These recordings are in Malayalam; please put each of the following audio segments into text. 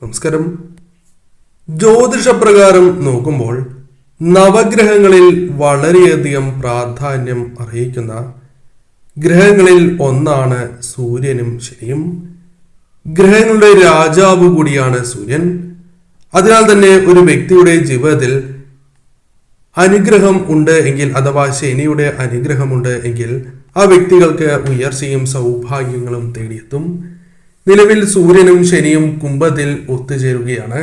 നമസ്കാരം. ജ്യോതിഷപ്രകാരം നോക്കുമ്പോൾ നവഗ്രഹങ്ങളിൽ വളരെയധികം പ്രാധാന്യം അർഹിക്കുന്ന ഗ്രഹങ്ങളിൽ ഒന്നാണ് സൂര്യനും ശനിയും. ഗ്രഹങ്ങളുടെ രാജാവ് കൂടിയാണ് സൂര്യൻ. അതിനാൽ തന്നെ ഒരു വ്യക്തിയുടെ ജീവിതത്തിൽ അനുഗ്രഹം ഉണ്ട് എങ്കിൽ, അഥവാ ശനിയുടെ അനുഗ്രഹമുണ്ട് എങ്കിൽ, ആ വ്യക്തികൾക്ക് ഉയർച്ചയും സൗഭാഗ്യങ്ങളും തേടിയെത്തും. നിലവിൽ സൂര്യനും ശനിയും കുംഭത്തിൽ ഒത്തുചേരുകയാണ്.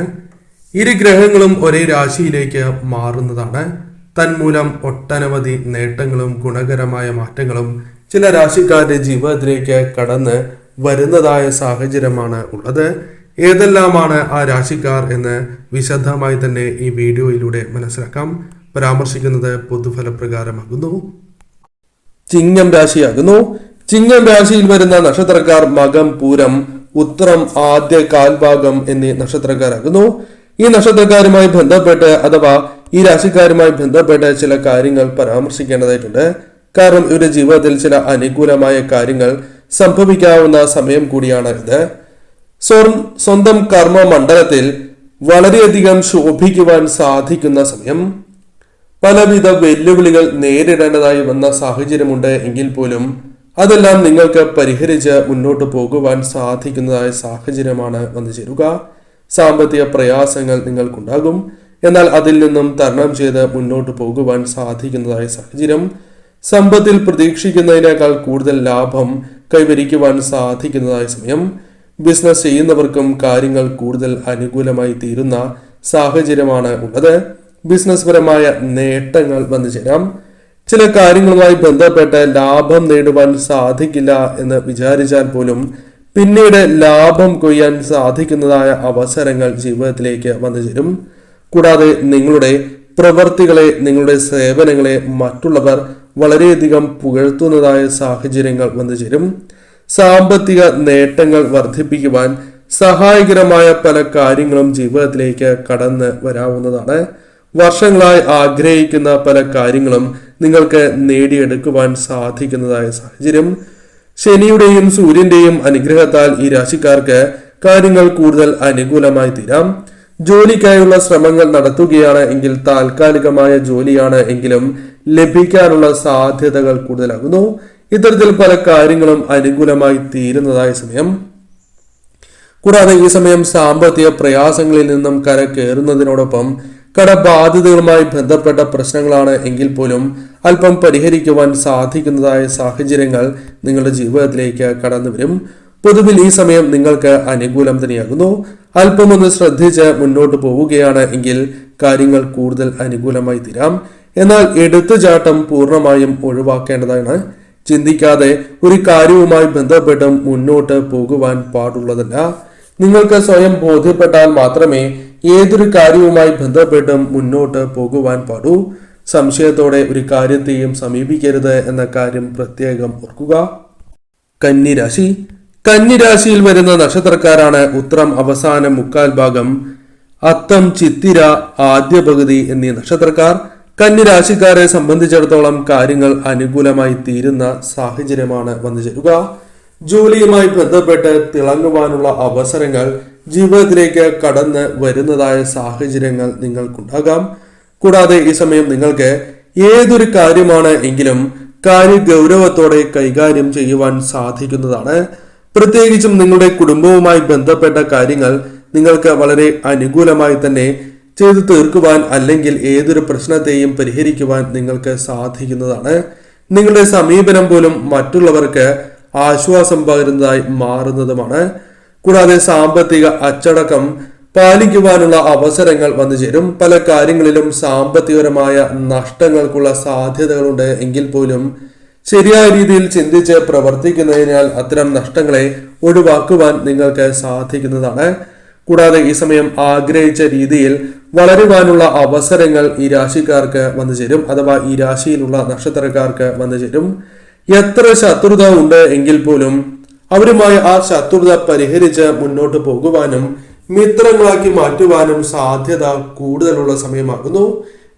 ഇരു ഗ്രഹങ്ങളും ഒരേ രാശിയിലേക്ക് മാറുന്നതാണ്. തന്മൂലം ഒട്ടനവധി നേട്ടങ്ങളും ഗുണകരമായ മാറ്റങ്ങളും ചില രാശിക്കാരുടെ ജീവിതത്തിലേക്ക് കടന്ന് വരുന്നതായ സാഹചര്യമാണ് ഉള്ളത്. ഏതെല്ലാമാണ് ആ രാശിക്കാർ എന്ന് വിശദമായി തന്നെ ഈ വീഡിയോയിലൂടെ മനസ്സിലാക്കാം. പരാമർശിക്കുന്നത് പൊതുഫലപ്രകാരമാകുന്നു. ചിങ്ങം രാശിയാകുന്നു. ചിങ്ങം രാശിയിൽ വരുന്ന നക്ഷത്രക്കാർ മകം, പൂരം, ഉത്രം, ആദ്യ കാൽഭാഗം എന്നീ നക്ഷത്രക്കാരാകുന്നു. ഈ നക്ഷത്രക്കാരുമായി ബന്ധപ്പെട്ട് അഥവാ ഈ രാശിക്കാരുമായി ബന്ധപ്പെട്ട് ചില കാര്യങ്ങൾ പരാമർശിക്കേണ്ടതായിട്ടുണ്ട്. കാരണം ഇവരുടെ ജീവിതത്തിൽ ചില അനുകൂലമായ കാര്യങ്ങൾ സംഭവിക്കാവുന്ന സമയം കൂടിയാണ് ഇത്. സ്വന്തം കർമ്മ മണ്ഡലത്തിൽ വളരെയധികം ശോഭിക്കുവാൻ സാധിക്കുന്ന സമയം. പലവിധ വെല്ലുവിളികൾ നേരിടേണ്ടതായി വന്ന സാഹചര്യമുണ്ട് എങ്കിൽ പോലും അതെല്ലാം നിങ്ങൾക്ക് പരിഹരിച്ച് മുന്നോട്ട് പോകുവാൻ സാധിക്കുന്നതായ സാഹചര്യമാണ് വന്നു ചേരുക. സാമ്പത്തിക പ്രയാസങ്ങൾ നിങ്ങൾക്കുണ്ടാകും, എന്നാൽ അതിൽ നിന്നും തരണം ചെയ്ത് മുന്നോട്ട് പോകുവാൻ സാധിക്കുന്നതായ സാഹചര്യം. സമ്പത്തിൽ പ്രതീക്ഷിക്കുന്നതിനേക്കാൾ കൂടുതൽ ലാഭം കൈവരിക്കുവാൻ സാധിക്കുന്നതായ സമയം. ബിസിനസ് ചെയ്യുന്നവർക്കും കാര്യങ്ങൾ കൂടുതൽ അനുകൂലമായി തീരുന്ന സാഹചര്യമാണ് ഉള്ളത്. ബിസിനസ് പരമായ നേട്ടങ്ങൾ വന്നു ചേരാം. ചില കാര്യങ്ങളുമായി ബന്ധപ്പെട്ട് ലാഭം നേടുവാൻ സാധിക്കില്ല എന്ന് വിചാരിച്ചാൽ പോലും പിന്നീട് ലാഭം കൊയ്യാൻ സാധിക്കുന്നതായ അവസരങ്ങൾ ജീവിതത്തിലേക്ക് വന്നു ചേരും. കൂടാതെ നിങ്ങളുടെ പ്രവർത്തികളെ, നിങ്ങളുടെ സേവനങ്ങളെ മറ്റുള്ളവർ വളരെയധികം പുകഴ്ത്തുന്നതായ സാഹചര്യങ്ങൾ വന്നു ചേരും. സാമ്പത്തിക നേട്ടങ്ങൾ വർദ്ധിപ്പിക്കുവാൻ സഹായകരമായ പല കാര്യങ്ങളും ജീവിതത്തിലേക്ക് കടന്ന് വരാവുന്നതാണ്. വർഷങ്ങളായി ആഗ്രഹിക്കുന്ന പല കാര്യങ്ങളും നിങ്ങൾക്ക് നേടിയെടുക്കുവാൻ സാധിക്കുന്നതായ സാഹചര്യം. ശനിയുടെയും സൂര്യന്റെയും അനുഗ്രഹത്താൽ ഈ രാശിക്കാർക്ക് കാര്യങ്ങൾ കൂടുതൽ അനുകൂലമായി തീരാം. ജോലിക്കായുള്ള ശ്രമങ്ങൾ നടത്തുകയാണ് എങ്കിൽ, താൽക്കാലികമായ ജോലിയാണ് എങ്കിലും ലഭിക്കാനുള്ള സാധ്യതകൾ കൂടുതലാകുന്നു. ഇത്തരത്തിൽ പല കാര്യങ്ങളും അനുകൂലമായി തീരുന്നതായ സമയം. കൂടാതെ ഈ സമയം സാമ്പത്തിക പ്രയാസങ്ങളിൽ നിന്നും കരകയറുന്നതിനോടൊപ്പം കടബാധ്യതകളുമായി ബന്ധപ്പെട്ട പ്രശ്നങ്ങളാണ് എങ്കിൽ പോലും അല്പം പരിഹരിക്കുവാൻ സാധിക്കുന്നതായ സാഹചര്യങ്ങൾ നിങ്ങളുടെ ജീവിതത്തിലേക്ക് കടന്നു വരും. പൊതുവിൽ ഈ സമയം നിങ്ങൾക്ക് അനുകൂലം തന്നെയാകുന്നു. അല്പമൊന്ന് ശ്രദ്ധിച്ച് മുന്നോട്ട് പോവുകയാണ് എങ്കിൽ കാര്യങ്ങൾ കൂടുതൽ അനുകൂലമായി തീരാം. എന്നാൽ എടുത്തുചാട്ടം പൂർണ്ണമായും ഒഴിവാക്കേണ്ടതാണ്. ചിന്തിക്കാതെ ഒരു കാര്യവുമായി ബന്ധപ്പെട്ടും മുന്നോട്ട് പോകുവാൻ പാടുള്ളതല്ല. നിങ്ങൾക്ക് സ്വയം ബോധ്യപ്പെട്ടാൽ മാത്രമേ ഏതൊരു കാര്യവുമായി ബന്ധപ്പെട്ടും മുന്നോട്ട് പോകുവാൻ പാടൂ. സംശയത്തോടെ ഒരു കാര്യത്തെയും സമീപിക്കരുത് എന്ന കാര്യം പ്രത്യേകം ഓർക്കുക. കന്നിരാശി. കന്നിരാശിയിൽ വരുന്ന നക്ഷത്രക്കാരാണ് ഉത്രം അവസാന മുക്കാൽ ഭാഗം, അത്തം, ചിത്തിര ആദ്യ പകുതി എന്നീ നക്ഷത്രക്കാർ. കന്നിരാശിക്കാരെ സംബന്ധിച്ചിടത്തോളം കാര്യങ്ങൾ അനുകൂലമായി തീരുന്ന സാഹചര്യമാണ് വന്നു ചേരുക. ജോലിയുമായി ബന്ധപ്പെട്ട് തിളങ്ങുവാനുള്ള അവസരങ്ങൾ ജീവിതത്തിലേക്ക് കടന്ന് വരുന്നതായ സാഹചര്യങ്ങൾ നിങ്ങൾക്കുണ്ടാകാം. കൂടാതെ ഈ സമയം നിങ്ങൾക്ക് ഏതൊരു കാര്യമാണ് എങ്കിലും കാര്യഗൗരവത്തോടെ കൈകാര്യം ചെയ്യുവാൻ സാധിക്കുന്നതാണ്. പ്രത്യേകിച്ചും നിങ്ങളുടെ കുടുംബവുമായി ബന്ധപ്പെട്ട കാര്യങ്ങൾ നിങ്ങൾക്ക് വളരെ അനുകൂലമായി തന്നെ ചെയ്തു തീർക്കുവാൻ, അല്ലെങ്കിൽ ഏതൊരു പ്രശ്നത്തെയും പരിഹരിക്കുവാൻ നിങ്ങൾക്ക് സാധിക്കുന്നതാണ്. നിങ്ങളുടെ സമീപനം പോലും മറ്റുള്ളവർക്ക് ആശ്വാസം പകരുന്നതായി മാറുന്നതുമാണ്. കൂടാതെ സാമ്പത്തിക അച്ചടക്കം പാലിക്കുവാനുള്ള അവസരങ്ങൾ വന്നു ചേരും. പല കാര്യങ്ങളിലും സാമ്പത്തികപരമായ നഷ്ടങ്ങൾക്കുള്ള സാധ്യതകളുണ്ട് എങ്കിൽ പോലും ശരിയായ രീതിയിൽ ചിന്തിച്ച് പ്രവർത്തിക്കുന്നതിനാൽ അത്തരം നഷ്ടങ്ങളെ ഒഴിവാക്കുവാൻ നിങ്ങൾക്ക് സാധിക്കുന്നതാണ്. കൂടാതെ ഈ സമയം ആഗ്രഹിച്ച രീതിയിൽ വളരുവാനുള്ള അവസരങ്ങൾ ഈ രാശിക്കാർക്ക് വന്നു ചേരും, അഥവാ ഈ രാശിയിലുള്ള നക്ഷത്രക്കാർക്ക് വന്നു ചേരും. എത്ര ശത്രുത ഉണ്ട് എങ്കിൽ പോലും അവരുമായി ആ ശത്രുത പരിഹരിച്ച് മുന്നോട്ട് പോകുവാനും മിത്രങ്ങളാക്കി മാറ്റുവാനും സാധ്യത കൂടുതലുള്ള സമയമാകുന്നു.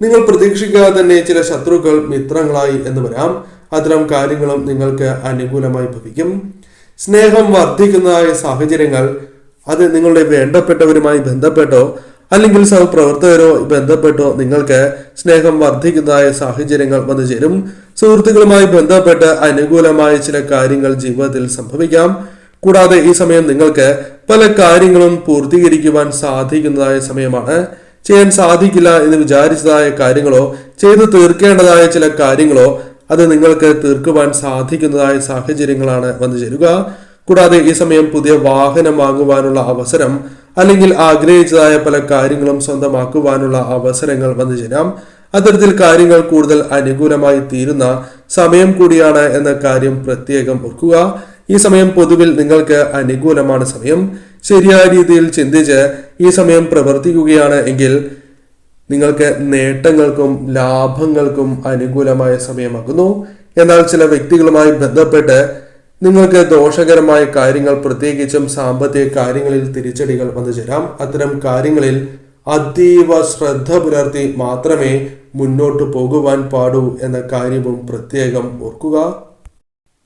നിങ്ങൾ പ്രതീക്ഷിക്കാതെ തന്നെ ചില ശത്രുക്കൾ മിത്രങ്ങളായി എന്ന് വരാം. അത്തരം കാര്യങ്ങളും നിങ്ങൾക്ക് അനുകൂലമായി ഭവിക്കും. സ്നേഹം വർദ്ധിക്കുന്നതായ സാഹചര്യങ്ങൾ അത് നിങ്ങളുടെ വേണ്ടപ്പെട്ടവരുമായി ബന്ധപ്പെട്ടോ അല്ലെങ്കിൽ സഹപ്രവർത്തകരോ ബന്ധപ്പെട്ടോ നിങ്ങൾക്ക് സ്നേഹം വർദ്ധിക്കുന്നതായ സാഹചര്യങ്ങൾ വന്നു ചേരും. സുഹൃത്തുക്കളുമായി ബന്ധപ്പെട്ട് അനുകൂലമായ ചില കാര്യങ്ങൾ ജീവിതത്തിൽ സംഭവിക്കാം. കൂടാതെ ഈ സമയം നിങ്ങൾക്ക് പല കാര്യങ്ങളും പൂർത്തീകരിക്കുവാൻ സാധിക്കുന്നതായ സമയമാണ്. ചെയ്യാൻ സാധിക്കില്ല എന്ന് വിചാരിച്ചതായ കാര്യങ്ങളോ ചെയ്തു തീർക്കേണ്ടതായ ചില കാര്യങ്ങളോ അത് നിങ്ങൾക്ക് തീർക്കുവാൻ സാധിക്കുന്നതായ സാഹചര്യങ്ങളാണ് വന്നു ചേരുക. കൂടാതെ ഈ സമയം പുതിയ വാഹനം വാങ്ങുവാനുള്ള അവസരം അല്ലെങ്കിൽ ആഗ്രഹിച്ചതായ പല കാര്യങ്ങളും സ്വന്തമാക്കുവാനുള്ള അവസരങ്ങൾ വന്നു ചേരാം. അത്തരത്തിൽ കാര്യങ്ങൾ കൂടുതൽ അനുകൂലമായി തീരുന്ന സമയം കൂടിയാണ് എന്ന കാര്യം പ്രത്യേകം ഓർക്കുക. ഈ സമയം പൊതുവിൽ നിങ്ങൾക്ക് അനുകൂലമാണ് സമയം. ശരിയായ രീതിയിൽ ചിന്തിച്ച് ഈ സമയം പ്രവർത്തിക്കുകയാണ് എങ്കിൽ നിങ്ങൾക്ക് നേട്ടങ്ങൾക്കും ലാഭങ്ങൾക്കും അനുകൂലമായ സമയമാകുന്നു. എന്നാൽ ചില വ്യക്തികളുമായി ബന്ധപ്പെട്ട് നിങ്ങൾക്ക് ദോഷകരമായ കാര്യങ്ങൾ, പ്രത്യേകിച്ചും സാമ്പത്തിക കാര്യങ്ങളിൽ തിരിച്ചടികൾ വന്നു ചേരാം. അത്തരം കാര്യങ്ങളിൽ അതീവ ശ്രദ്ധ പുലർത്തി മാത്രമേ മുന്നോട്ട് പോകുവാൻ പാടൂ എന്ന കാര്യവും പ്രത്യേകം ഓർക്കുക.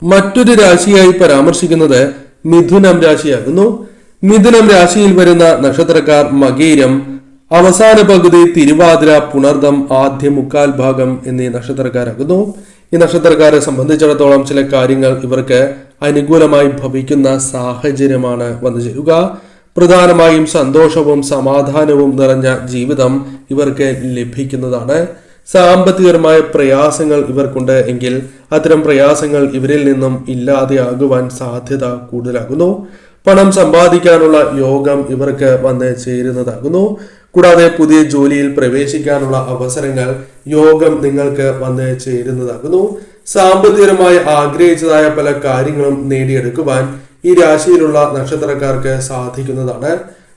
മറ്റൊരു രാശിയായി പരാമർശിക്കുന്നത് മിഥുനം രാശിയാകുന്നു. മിഥുനം രാശിയിൽ വരുന്ന നക്ഷത്രക്കാർ മകീരം, അവസാന പകുതി തിരുവാതിര, പുണർദം, ആദ്യ മുക്കാൽ ഭാഗം എന്നീ നക്ഷത്രക്കാരാകുന്നു. ഈ നക്ഷത്രക്കാരെ സംബന്ധിച്ചിടത്തോളം ചില കാര്യങ്ങൾ ഇവർക്ക് അനുകൂലമായി ഭവിക്കുന്ന സാഹചര്യമാണ് വന്നു ചേരുക. പ്രധാനമായും സന്തോഷവും സമാധാനവും നിറഞ്ഞ ജീവിതം ഇവർക്ക് ലഭിക്കുന്നതാണ്. സാമ്പത്തികപരമായ പ്രയാസങ്ങൾ ഇവർക്കുണ്ട് എങ്കിൽ അത്തരം പ്രയാസങ്ങൾ ഇവരിൽ നിന്നും ഇല്ലാതെയാകുവാൻ സാധ്യത കൂടുതലാകുന്നു. പണം സമ്പാദിക്കാനുള്ള യോഗം ഇവർക്ക് വന്ന് ചേരുന്നതാകുന്നു. കൂടാതെ പുതിയ ജോലിയിൽ പ്രവേശിക്കാനുള്ള അവസരങ്ങൾ, യോഗം നിങ്ങൾക്ക് വന്ന് ചേരുന്നതാകുന്നു. സാമ്പത്തികപരമായി ആഗ്രഹിച്ചതായ പല കാര്യങ്ങളും നേടിയെടുക്കുവാൻ ഈ രാശിയിലുള്ള നക്ഷത്രക്കാർക്ക് സാധിക്കുന്നതാണ്.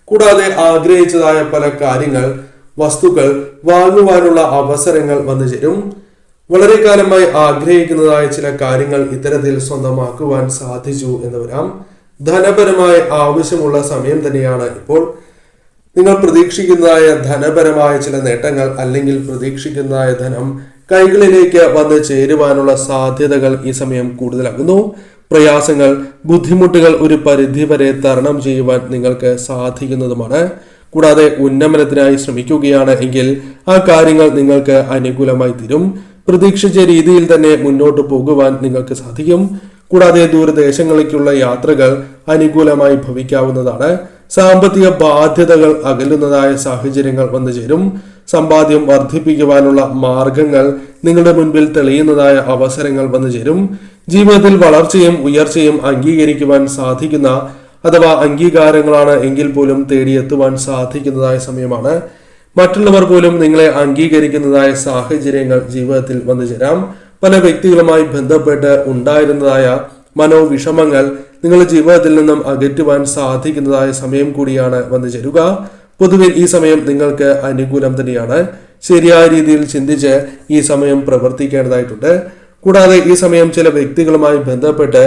കൂടാതെ ആഗ്രഹിച്ചതായ പല കാര്യങ്ങൾ, വസ്തുക്കൾ വാങ്ങുവാനുള്ള അവസരങ്ങൾ വന്നു ചേരും. വളരെ കാലമായി ആഗ്രഹിക്കുന്നതായ ചില കാര്യങ്ങൾ ഇത്തരത്തിൽ സ്വന്തമാക്കുവാൻ സാധിച്ചു എന്ന് വരാം. ധനപരമായ ആവശ്യമുള്ള സമയം തന്നെയാണ് ഇപ്പോൾ. നിങ്ങൾ പ്രതീക്ഷിക്കുന്നതായ ധനപരമായ ചില നേട്ടങ്ങൾ അല്ലെങ്കിൽ പ്രതീക്ഷിക്കുന്നതായ ധനം കൈകളിലേക്ക് വന്ന് ചേരുവാനുള്ള സാധ്യതകൾ ഈ സമയം കൂടുതലാകുന്നു. പ്രയാസങ്ങൾ, ബുദ്ധിമുട്ടുകൾ ഒരു പരിധിവരെ തരണം ചെയ്യുവാൻ നിങ്ങൾക്ക് സാധിക്കുന്നതുമാണ്. കൂടാതെ ഉന്നമനത്തിനായി ശ്രമിക്കുകയാണ് എങ്കിൽ ആ കാര്യങ്ങൾ നിങ്ങൾക്ക് അനുകൂലമായി തീരും. പ്രതീക്ഷിച്ച രീതിയിൽ തന്നെ മുന്നോട്ട് പോകുവാൻ നിങ്ങൾക്ക് സാധിക്കും. കൂടാതെ ദൂരദേശങ്ങളിലേക്കുള്ള യാത്രകൾ അനുകൂലമായി ഭവിക്കാവുന്നതാണ്. സാമ്പത്തിക ബാധ്യതകൾ അകലുന്നതായ സാഹചര്യങ്ങൾ വന്നു ചേരും. സമ്പാദ്യം വർദ്ധിപ്പിക്കുവാനുള്ള മാർഗങ്ങൾ നിങ്ങളുടെ മുൻപിൽ തെളിയുന്നതായ അവസരങ്ങൾ വന്നു ചേരും. ജീവിതത്തിൽ വളർച്ചയും ഉയർച്ചയും അംഗീകരിക്കുവാൻ സാധിക്കുന്ന അഥവാ അംഗീകാരങ്ങളാണ് എങ്കിൽ പോലും തേടിയെത്തുവാൻ സാധിക്കുന്നതായ സമയമാണ്. മറ്റുള്ളവർ പോലും നിങ്ങളെ അംഗീകരിക്കുന്നതായ സാഹചര്യങ്ങൾ ജീവിതത്തിൽ വന്നു ചേരാം. പല വ്യക്തികളുമായി ബന്ധപ്പെട്ട് ഉണ്ടായിരുന്നതായ മനോവിഷമങ്ങൾ നിങ്ങളുടെ ജീവിതത്തിൽ നിന്നും അകറ്റുവാൻ സാധിക്കുന്നതായ സമയം കൂടിയാണ് വന്നു ചേരുക. പൊതുവിൽ ഈ സമയം നിങ്ങൾക്ക് അനുകൂലം തന്നെയാണ്. ശരിയായ രീതിയിൽ ചിന്തിച്ച് ഈ സമയം പ്രവർത്തിക്കേണ്ടതായിട്ടുണ്ട്. കൂടാതെ ഈ സമയം ചില വ്യക്തികളുമായി ബന്ധപ്പെട്ട്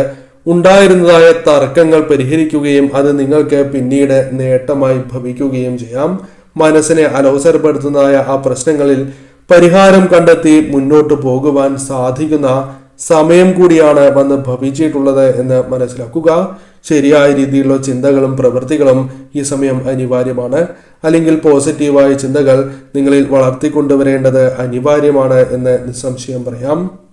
ഉണ്ടായിരുന്നതായ തർക്കങ്ങൾ പരിഹരിക്കുകയും അത് നിങ്ങൾക്ക് പിന്നീട് നേട്ടമായി ഭവിക്കുകയും ചെയ്യാം. മനസ്സിനെ അലോസരപ്പെടുത്തുന്നതായ ആ പ്രശ്നങ്ങളിൽ പരിഹാരം കണ്ടെത്തി മുന്നോട്ട് പോകുവാൻ സാധിക്കുന്ന സമയം കൂടിയാണ് വന്ന് ഭവിച്ചിട്ടുള്ളത് എന്ന് മനസ്സിലാക്കുക. ശരിയായ രീതിയിലുള്ള ചിന്തകളും പ്രവൃത്തികളും ഈ സമയം അനിവാര്യമാണ്. അല്ലെങ്കിൽ പോസിറ്റീവായ ചിന്തകൾ നിങ്ങളിൽ വളർത്തിക്കൊണ്ടുവരേണ്ടത് അനിവാര്യമാണ് എന്ന് നിസ്സംശയം പറയാം.